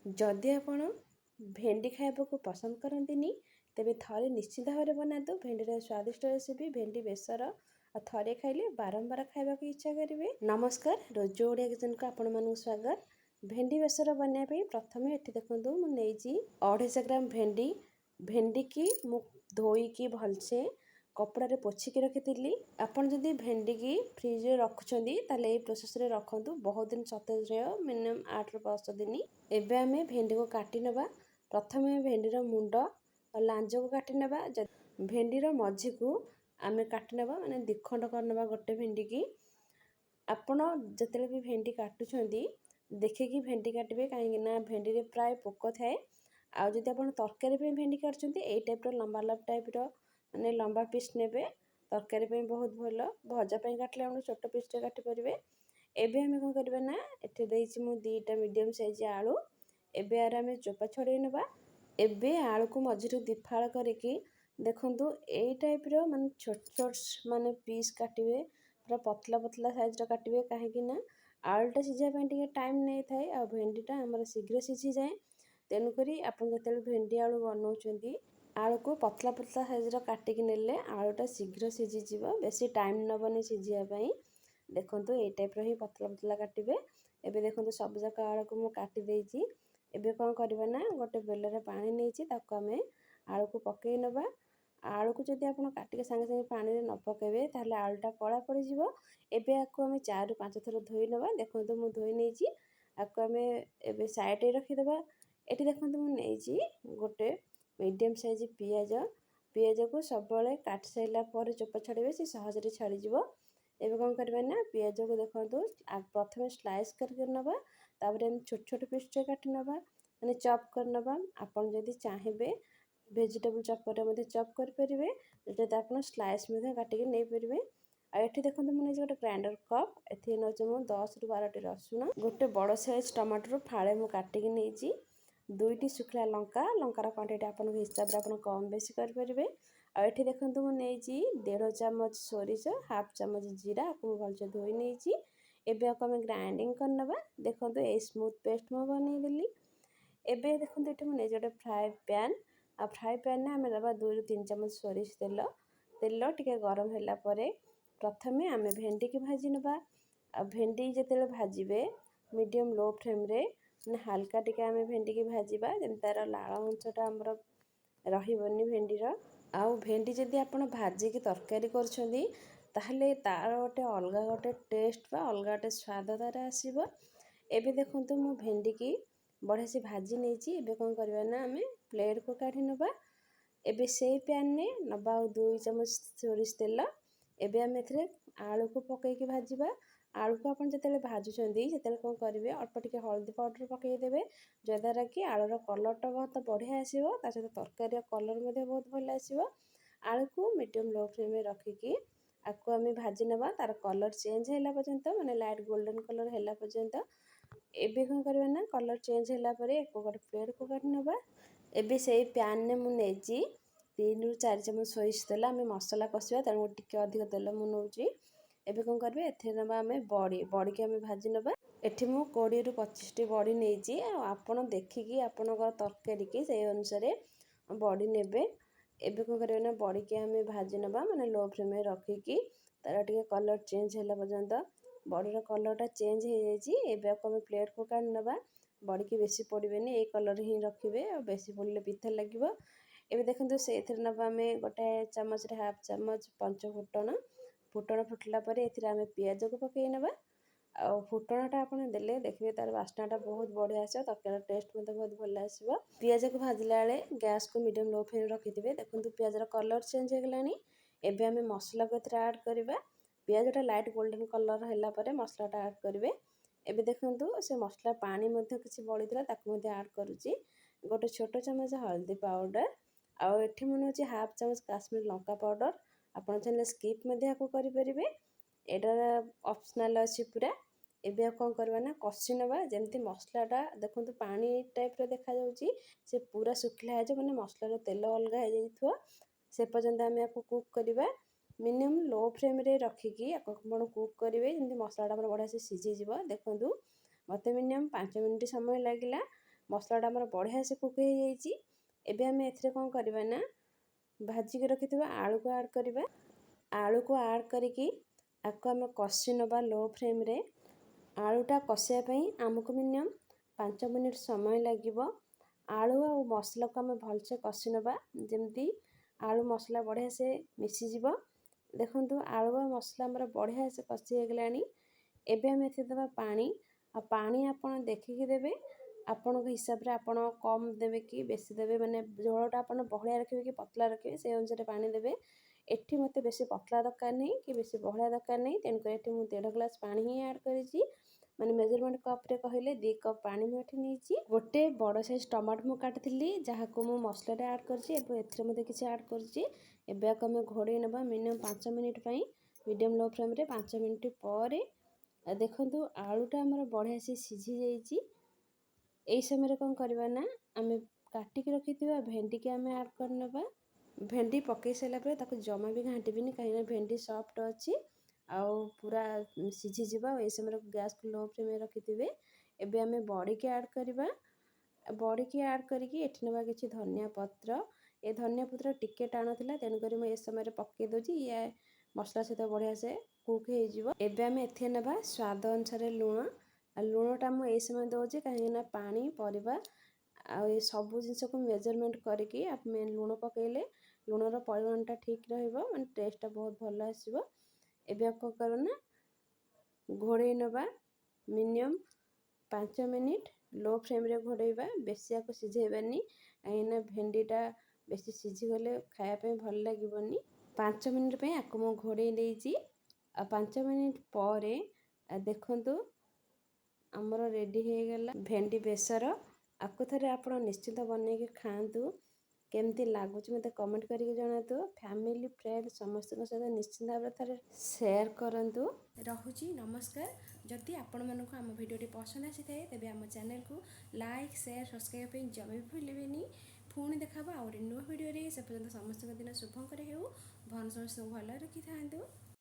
जदि आपण भेंडी खाइबाकू पसंद करंतिनी तेबे थरे निश्चित भाव बनातु भेंडीर स्वादिष्ट रेसिपी भेंडी बेसर और थरे खाइले बारंबार खाइबाकू इच्छा करेंगे। नमस्कार, रोजी ओडिया किचन को आपण मानक स्वागत। भेंडी बेसर बनाइबा प्रथमे एठी देखंतु मु नेइची 250 ग्राम भेंडी। भेंडी की मु धोईकी भलसे कपड़ा रे पोछिकी रखिथिली। आपण जदि भेंडी की फ्रिज रे रखुछंदी ताले ए प्रोसेस रे रखंतु, बहुत दिन सतेज रहियो, मिनिमम 8 ରୁ 10 दिन। एबे आमे भेंडी को काटी नबा। प्रथमे भेंडीर मुंड और लांज को काटी नबा। भेंडीर मझी को आमे काटी नबा, माने दिखंड कर नबा गोटे भेंडी की। आपण जतले भी भेंडी काटुछंदी देखिकी भेंडी काटबे, काहेकि ना भेंडी रे प्राय पोक थाए। आ जदि आपण तरकारी पे भेंडी काटुछंदी एई टाइप रो लंबा लंबा टाइप रो माने लंबा पीस नेबे, तरकारी पे बहुत भलो। भजा पे काटले आपण छोट पीस रे काटी परिबे। एबे हमें कोन करबे ना, एठी देइछि मु 2टा मीडियम साइज आलू। एबे आर हमें चोपा छड़ेई नबा। एबे आलू को मझिरु दिफाळ करिकी देखंतु एई टाइप रो माने छोट छोट माने पीस काटिबे, पूरा पतला पतला साइज रो काटिबे, काहेकि ना आलूटा सिझा पे टिके टाइम नै थाए आ भेंडीटा हमर शीघ्र सिझी जाए। तेनु करी आपण जतले भेंडी आलू बनौछंदी आलू को पतला पतला साइज रो काटिकी नेले आलूटा शीघ्र सिझी जीवो, बेसी टाइम नबनी सिझिया पई। देखंतु एई टाइप रो ही पतला पतला काटिबे। एबे देखंतु सब जाक आलू को मु काटी देइछि। एबे कोन करबे ना, गोटे बेलरे पानी नेइछि, ताको आमे आलू को पकेई नबा। आलू को जदि आपण काटिके संगे संगे पानी रे न पकेबे ताहले आलूटा कळा पड़ी जीवो। एबे आको आमे 4 ରୁ 5 थर धोई नबा। देखंतु मु धोई नेइछि, आको आमे एबे साइड रे रखि दबा। एठी देखंतु मु नेइछि गोटे मीडियम साइज पियाज। पियाज को सब बळे काट सैला पर चोपा छडीबे, से सहज रे छाडी जीवो। एबे कोन करबे ना, पियाज को देखंतु प्रथमे स्लाइस करके नबा, तापर हम छोट छोट पीस रे काटी नबा, माने चॉप कर नबा। आपण जदि चाहेबे वेजिटेबल चॉपर मध्ये चॉप कर परिबे, जदि आपण स्लाइस मध्ये काटिके नै परिबे। आ एठी देखंतु मु नै गोटे ग्राइंडर कप, एथि नउछ मु 10 ରୁ 12 टी रसुण, गोटे बड़ साइज टमाटर फाळे मु काटिके नेइछि, 2टी सुखला लंका। लंकार क्वांटिटी आपण हिसाब रे आपण कम बेसी कर परिबे। आ एठी देखंतु मु नेइछि 1.5 चामच सोरिष, हाफ चामच जीरा को भलसे धोई नेइछि। एबे आको हम ग्राइंडिंग कर नबा। देखंतु ए स्मूथ पेस्ट मु बनै देली। एबे देखंतु एठी मु नै जोटे फ्राई पैन, आ फ्राई पैन ने हमें दबा 2 ରୁ 3 चामच सोरिष तेल। तेल टिके गरम होला परे प्रथमे आमे भेंडी के भाजी नबा। आ भेंडी जेतेले भाजिबे मीडियम लो फ्लेम रे, ने हल्का टिके आमे भेंडी के भाजीबा, जेम तार लाळ अंशटा हमर रहिबनी भेंडीर। आउ भेंडी जदि आपण भाजी के तरकारी करछंदी ताहले तार गोटे अलगा गोटे टेस्ट बा अलगा गोटे स्वाद तार आसीबो। एबे देखंतु मु भेंडी की बढ़िया से भाजी नेइछि। एबे कोन करबा ना, आमे प्लेट को काढी नबा। एबे सेई पैन ने नबा 2 चामच सोरिष तेल। एबे आमे एथरे आलू को पकेइके भाजीबा। आलू को आपण जतेले भाजुछंदी सेतेले कोन करिवे, अल्प टिके हल्दी पाउडर पकेइ देबे, जद्वारा कि आलूर कलरटा बहुत बढ़िया आसीबो, ता सहित तरकारी कलर मध्ये बहुत भल आसीबो। आलू को मीडियम लो फ्लेम रे रखिकी आको आमे भाजी नबा, तार कलर चेंज होला पर्यंत, माने लाइट गोल्डन कलर होला पर्यंत। एबे कोन करबे ना, कलर चेंज होला परे एको गोटे प्लेट को काढी नबा। एबे सेई पैन ने मु नेइछि 3 ରୁ 4 चामच सोरिष तेल। आमे मसला कसिबा तेणु टिके अधिक तेल मु नउछि। एबे कोन करबे, एथे नबा आमे बड़ी के आमे भाजी नबा। एठी मु 20 ରୁ 25 टी बड़ी नेइछि। आपण देखिकी आपणकर तरकारी की सेई अनुसार बड़ी नेबे। एबे कोन करबे ना, बड़ी के आमे भाजी नबा, माने लो फ्लेम रे रखिकी तार टिके कलर चेंज होला पर्यंत। बड़ीर कलरटा चेंज हो जाइछि। एबे आको आमे प्लेट को काढी नबा। बड़ी की बेसी पड़िबेनी, ए कलर ही रखिबे, आ बेसी पड़ले पिथा लागिबो। एबे देखंतु सेथिर नबा आमे गोटे चामच रे हाफ चामच पंच फुटण। फुटण फुटला परे एथिरे आमे पियाज को पकेइ नबा। आ फुटणटा आपण देले देखिबे तार वासनाटा बहुत बढ़िया आसीबो, तरकारी टेस्ट मध्ये बहुत भल आसीबो। पियाज को भाजिला बेले गैस को मीडियम लो फ्लेम रखिथिबे। देखंतु पियाजर कलर चेंज हो गलानी। एबे आमे मसला को एथिरे ऐड करबा। पियाजटा लाइट गोल्डन कलर होला परे मसलाटा ऐड करिवे। एबे देखंतु से मसला पानी मध्ये किछि बळितला, ताको मध्ये ऐड करूची गोटे छोटो चमच हल्दी पाउडर। आ एठी मु नउची हाफ चामच काश्मीर लंका पाउडर। आपण चाहे स्किप मध्ये आको करि परिबे, एटा ऑप्शनल अछि पूरा। एबे कोन करबा ना, कसी नबा, जेमति मसलाटा देखंतु पानी टाइप रो देखा जाउची, से पूरा सुखला है, माने मसला रो तेल अलगा हो जाइथो। से पर्यंत आमे आको कुक करिबा। मिनिमम लो फ्लेम रे रखिकी आको आपण कुक करिवे, जेमति मसलाटा हमर बढ़िया से सिझी जिवो। देखंतु मते मिनिमम 5 मिनिट समय लागिला। ମସଲାଟା ଆମର ବଢ଼ିଆ ସେ କୁକ୍ ହେଇଯାଇଛି। ଏବେ ଆମେ ଏଥିରେ କ'ଣ କରିବା ନା ଭାଜିକି ରଖିଥିବା ଆଳୁକୁ ଆଡ଼୍ କରିବା। ଆଳୁକୁ ଆଡ଼୍ କରିକି ଆକୁ ଆମେ କଷି ନେବା ଲୋ ଫ୍ଲେମ୍ରେ। ଆଳୁଟା କଷିବା ପାଇଁ ଆମକୁ ମିନିମମ୍ 5 ମିନିଟ୍ ସମୟ ଲାଗିବ। ଆଳୁ ଆଉ ମସଲାକୁ ଆମେ ଭଲସେ କଷି ନେବା, ଯେମିତି ଆଳୁ ମସଲା ବଢ଼ିଆ ସେ ମିଶିଯିବ। ଦେଖନ୍ତୁ ଆଳୁ ଆଉ ମସଲା ଆମର ବଢ଼ିଆ ସେ କଷି ହେଇଗଲାଣି। ଏବେ ଆମେ ଏଥିରେ ଦେବା ପାଣି। ଆଉ ପାଣି ଆପଣ ଦେଖିକି ଦେବେ, ଆପଣଙ୍କ ହିସାବରେ ଆପଣ କମ୍ ଦେବେ କି ବେଶୀ ଦେବେ, ମାନେ ଝୋଳଟା ଆପଣ ବହଳିଆ ରଖିବେ କି ପତଳା ରଖିବେ ସେଇ ଅନୁସାରେ ପାଣି ଦେବେ। ଏଠି ମୋତେ ବେଶୀ ପତଳା ଦରକାର ନାହିଁ କି ବେଶୀ ବହଳିଆ ଦରକାର ନାହିଁ, ତେଣୁକରି ଏଠି ମୁଁ 1.5 ଗ୍ଲାସ୍ ପାଣି ହିଁ ଆଡ଼୍ କରିଛି। ମାନେ ମେଜରମେଣ୍ଟ କପ୍ରେ କହିଲେ 2 କପ୍ ପାଣି ମୁଁ ଏଠି ନେଇଛି। ଗୋଟେ ବଡ଼ ସାଇଜ୍ ଟମାଟୋ ମୁଁ କାଟିଥିଲି, ଯାହାକୁ ମୁଁ ମସଲାରେ ଆଡ଼୍ କରିଛି। ଏବେ ଏଥିରେ ମଧ୍ୟ କିଛି ଆଡ଼୍ କରିଛି। ଏବେ ଆକୁ ଆମେ ଘୋଡ଼େଇ ନେବା ମିନିମମ୍ 5 ମିନିଟ୍ ପାଇଁ ମିଡ଼ିୟମ୍ ଲୋ ଫ୍ଲେମ୍ରେ। 5 ମିନିଟ୍ ପରେ ଦେଖନ୍ତୁ ଆଳୁଟା ଆମର ବଢ଼ିଆ ସେ ସିଝି ଯାଇଛି। ଏହି ସମୟରେ କ'ଣ କରିବା ନା ଆମେ କାଟିକି ରଖିଥିବା ଭେଣ୍ଡିକି ଆମେ ଆଡ଼୍ କରିନେବା। ଭେଣ୍ଡି ପକାଇ ସାରିଲା ପରେ ତାକୁ ଜମା ବି ଘାଣ୍ଟିବିନି, କାହିଁକିନା ଭେଣ୍ଡି ସଫ୍ଟ ଅଛି ଆଉ ପୁରା ସିଝିଯିବ। ଆଉ ଏହି ସମୟରେ ଗ୍ୟାସ୍କୁ ଲୋ ଫ୍ଲେମ୍ରେ ରଖିଥିବେ। ଏବେ ଆମେ ବଡ଼ିକି ଆଡ଼୍ କରିବା। ବଡ଼ିକି ଆଡ଼୍ କରିକି ଏଠି ନେବା କିଛି ଧନିଆ ପତ୍ର। ଏ ଧନିଆ ପତ୍ର ଟିକେ ଟାଣ ଥିଲା, ତେଣୁକରି ମୁଁ ଏ ସମୟରେ ପକାଇ ଦେଉଛି। ଇଏ ମସଲା ସହିତ ବଢ଼ିଆ ସେ କୁକ୍ ହେଇଯିବ। ଏବେ ଆମେ ଏଥିରେ ନେବା ସ୍ୱାଦ ଅନୁସାରେ ଲୁଣ। ଆଉ ଲୁଣଟା ମୁଁ ଏଇ ସମୟ ଦେଉଛି, କାହିଁକିନା ପାଣି ପରିବା ଆଉ ଏ ସବୁ ଜିନିଷକୁ ମେଜରମେଣ୍ଟ କରିକି ଆମେ ଲୁଣ ପକାଇଲେ ଲୁଣର ପରିମାଣଟା ଠିକ୍ ରହିବ, ମାନେ ଟେଷ୍ଟଟା ବହୁତ ଭଲ ଆସିବ। ଏବେ କ'ଣ କରିବା ନା ଘୋଡ଼େଇ ନେବା ମିନିମମ୍ 5 ମିନିଟ୍ ଲୋ ଫ୍ଲେମ୍ରେ ଘୋଡ଼େଇବା। ବେଶୀ ଆକୁ ସିଝେଇବାନି, କାହିଁକିନା ଭେଣ୍ଡିଟା ବେଶୀ ସିଝିଗଲେ ଖାଇବା ପାଇଁ ଭଲ ଲାଗିବନି। 5 ମିନିଟ୍ ପାଇଁ ଆକୁ ମୁଁ ଘୋଡ଼େଇ ଦେଇଛି। ଆଉ 5 ମିନିଟ୍ ପରେ ଦେଖନ୍ତୁ ଆମର ରେଡ଼ି ହେଇଗଲା ଭେଣ୍ଡି ବେସର। ଆକୁ ଥରେ ଆପଣ ନିଶ୍ଚିତ ବନେଇକି ଖାଆନ୍ତୁ। କେମିତି ଲାଗୁଛି ମୋତେ କମେଣ୍ଟ କରିକି ଜଣାନ୍ତୁ। ଫ୍ୟାମିଲି ଫ୍ରେଣ୍ଡ ସମସ୍ତଙ୍କ ସହିତ ନିଶ୍ଚିତ ଭାବରେ ଥରେ ସେୟାର କରନ୍ତୁ। ରହୁଛି ନମସ୍କାର। ଯଦି ଆପଣମାନଙ୍କୁ ଆମ ଭିଡ଼ିଓଟି ପସନ୍ଦ ଆସିଥାଏ ତେବେ ଆମ ଚ୍ୟାନେଲକୁ ଲାଇକ୍ ସେୟାର ସବସ୍କ୍ରାଇବ୍ ପାଇଁ ଜମା ବି ଭୁଲିବେନି। ପୁଣି ଦେଖାହେବ ଆଉ ଗୋଟେ ନୂଆ ଭିଡ଼ିଓରେ। ସେ ପର୍ଯ୍ୟନ୍ତ ସମସ୍ତଙ୍କ ଦିନ ଶୁଭଙ୍କର ହେଉ। ଭଗବାନ ସମସ୍ତଙ୍କୁ ଭଲରେ ରଖିଥାନ୍ତୁ।